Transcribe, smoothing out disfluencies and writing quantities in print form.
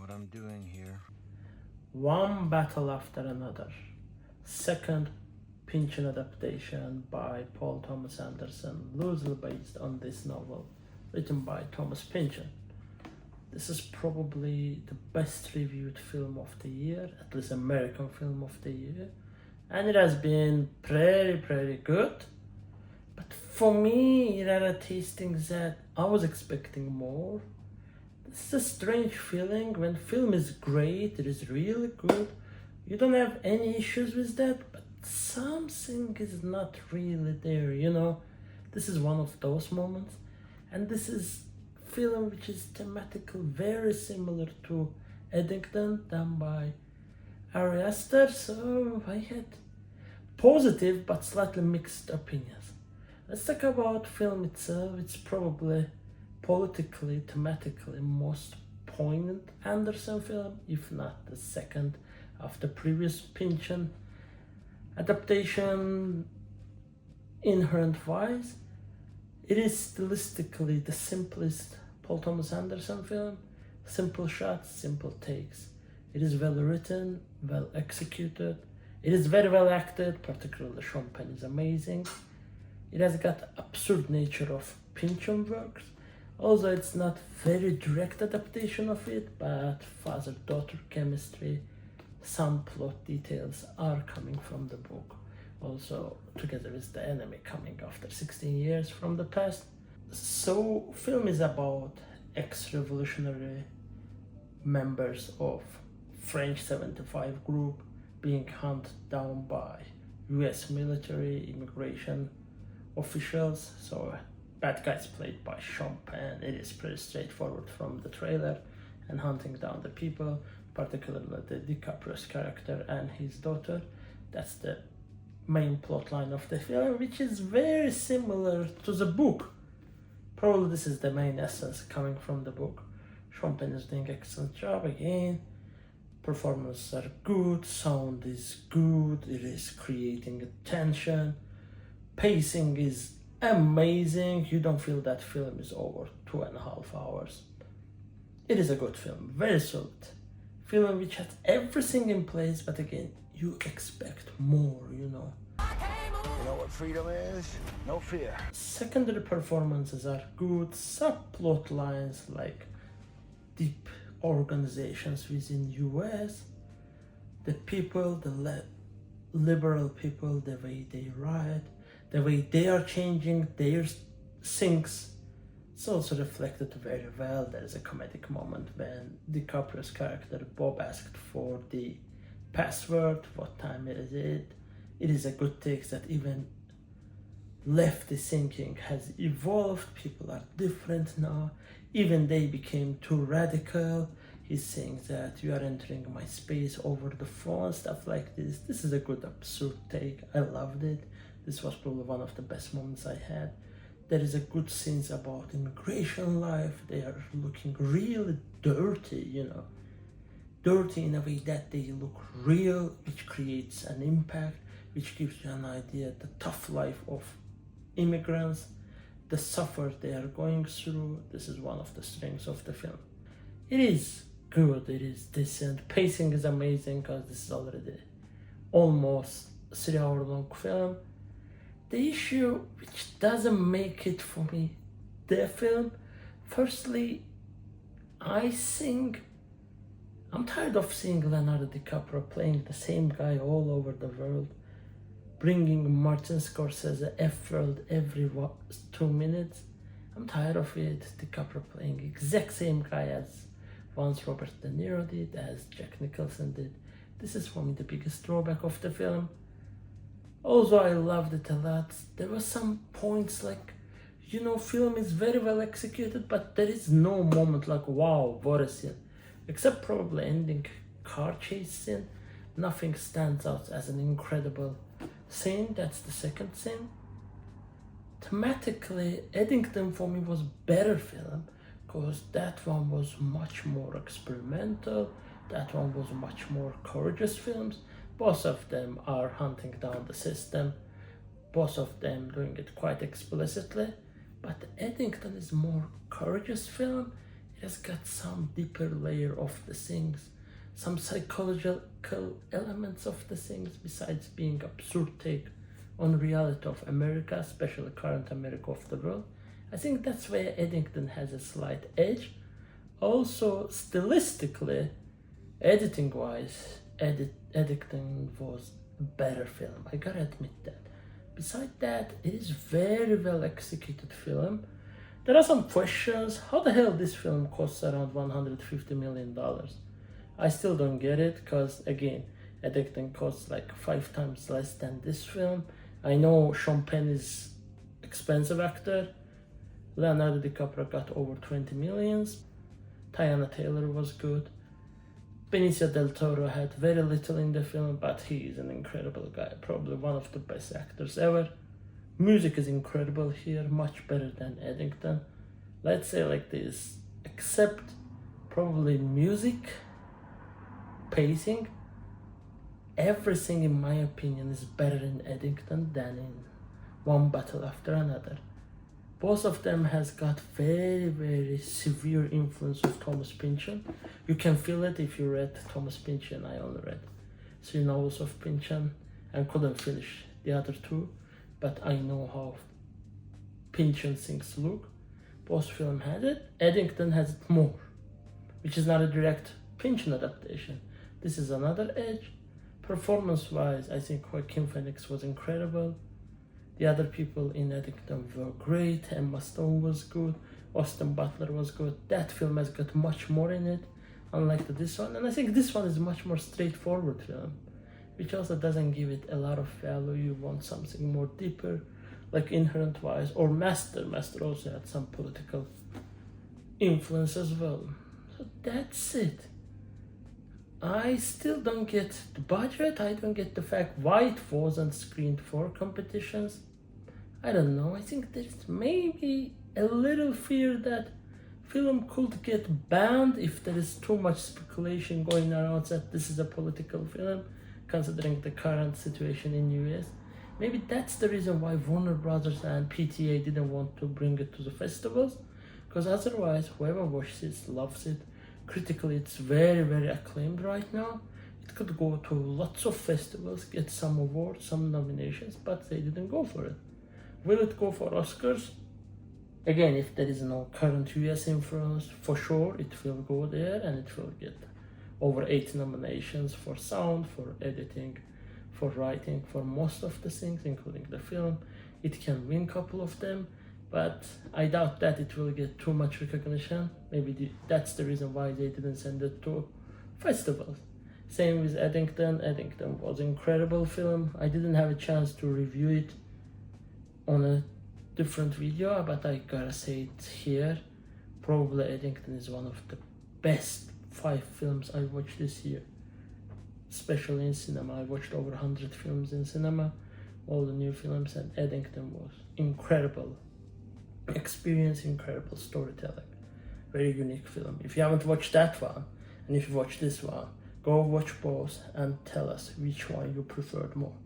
what I'm doing here. One battle after another. Second Pynchon adaptation by Paul Thomas Anderson, loosely based on this novel, written by Thomas Pynchon. This is probably the best reviewed film of the year, at least American film of the year, and it has been pretty good. But for me, there are things that I was expecting more. It's a strange feeling when film is great, it is really good, you don't have any issues with that, but something is not really there. This is one of those moments, and this is film which is thematically very similar to Eddington, done by Ari Aster, so I had positive but slightly mixed opinions. Let's talk about film itself. It's probably politically, thematically most poignant Anderson film, if not the second after previous Pynchon adaptation. Inherent wise, it is stylistically the simplest Paul Thomas Anderson film. Simple shots, simple takes. It is well written, well executed. It is very well acted, particularly Sean Penn is amazing. It has got absurd nature of Pynchon works. Also, it's not very direct adaptation of it, but father-daughter chemistry, some plot details are coming from the book. Also, together with the enemy coming after 16 years from the past. So, film is about ex-revolutionary members of French 75 group being hunted down by US military immigration officials. So bad guys played by Sean Penn. It is pretty straightforward from the trailer, and hunting down the people, particularly the DiCaprio's character and his daughter. That's the main plot line of the film, which is very similar to the book. Probably this is the main essence coming from the book. Sean Penn is doing an excellent job again. Performances are good, sound is good, it is creating a tension. Pacing is amazing. You don't feel that film is over 2.5 hours. It is a good film, very solid. Film which has everything in place, but again, you expect more. You know what freedom is? No fear. Secondary performances are good. Subplot lines like deep organizations within US, the people, the liberal people, the way they write, the way they are changing their things. It's also reflected very well. There is a comedic moment when DiCaprio's character Bob asked for the password, what time is it? It is a good take that even lefty thinking has evolved. People are different now. Even they became too radical. He's saying that you are entering my space over the phone, stuff like this. This is a good absurd take. I loved it. This was probably one of the best moments I had. There is a good scenes about immigration life. They are looking really dirty, Dirty in a way that they look real, which creates an impact, which gives you an idea of the tough life of immigrants, the suffer they are going through. This is one of the strengths of the film. It is good, it is decent. Pacing is amazing because this is already almost 3-hour long film. The issue which doesn't make it for me, the film, firstly, I think I'm tired of seeing Leonardo DiCaprio playing the same guy all over the world, bringing Martin Scorsese F-word every 2 minutes. I'm tired of it. DiCaprio playing exact same guy as once Robert De Niro did, as Jack Nicholson did. This is for me the biggest drawback of the film. Also, I loved it a lot. There were some points like, film is very well executed, but there is no moment like, wow, what a scene. Except probably ending car chase scene. Nothing stands out as an incredible scene. That's the second scene. Thematically, Eddington for me was better film, because that one was much more experimental. That one was much more courageous films. Both of them are hunting down the system. Both of them doing it quite explicitly. But Eddington is more courageous film. It has got some deeper layer of the things, some psychological elements of the things besides being absurd take on reality of America, especially current America of the world. I think that's where Eddington has a slight edge. Also, stylistically, editing-wise, Eddington was a better film. I gotta admit that. Besides that, it is very well executed film. There are some questions. How the hell this film costs around $150 million? I still don't get it, because again, Eddington costs like 5 times less than this film. I know Sean Penn is expensive actor. Leonardo DiCaprio got over 20 millions. Tiana Taylor was good. Benicio del Toro had very little in the film, but he is an incredible guy, probably one of the best actors ever. Music is incredible here, much better than Eddington. Let's say like this, except probably music, pacing, everything in my opinion is better in Eddington than in One Battle After Another. Both of them has got very, very severe influence of Thomas Pynchon. You can feel it if you read Thomas Pynchon. I only read 3 novels of Pynchon and couldn't finish the other 2, but I know how Pynchon things look. Both film has it. Eddington has it more, which is not a direct Pynchon adaptation. This is another edge. Performance-wise, I think Joaquin Phoenix was incredible. The other people in Eddington were great. Emma Stone was good. Austin Butler was good. That film has got much more in it, unlike this one. And I think this one is a much more straightforward film, which also doesn't give it a lot of value. You want something more deeper, like Inherent Wise or Master. Master also had some political influence as well. So that's it. I still don't get the budget. I don't get the fact why it wasn't screened for competitions. I don't know. I think there's maybe a little fear that film could get banned if there is too much speculation going around that this is a political film, considering the current situation in US. Maybe that's the reason why Warner Brothers and PTA didn't want to bring it to the festivals, because otherwise whoever watches it loves it. Critically, it's very, very acclaimed right now. It could go to lots of festivals, get some awards, some nominations, but they didn't go for it. Will it go for Oscars? Again, if there is no current US influence, for sure it will go there and it will get over 8 nominations for sound, for editing, for writing, for most of the things, including the film. It can win a couple of them, but I doubt that it will get too much recognition. Maybe that's the reason why they didn't send it to festivals. Same with Eddington. Eddington was an incredible film. I didn't have a chance to review it on a different video, but I gotta say it here. Probably Eddington is one of the best 5 films I watched this year, especially in cinema. I watched over 100 films in cinema, all the new films, and Eddington was incredible experience, incredible storytelling, very unique film. If you haven't watched that one, and if you watch this one, go watch both and tell us which one you preferred more.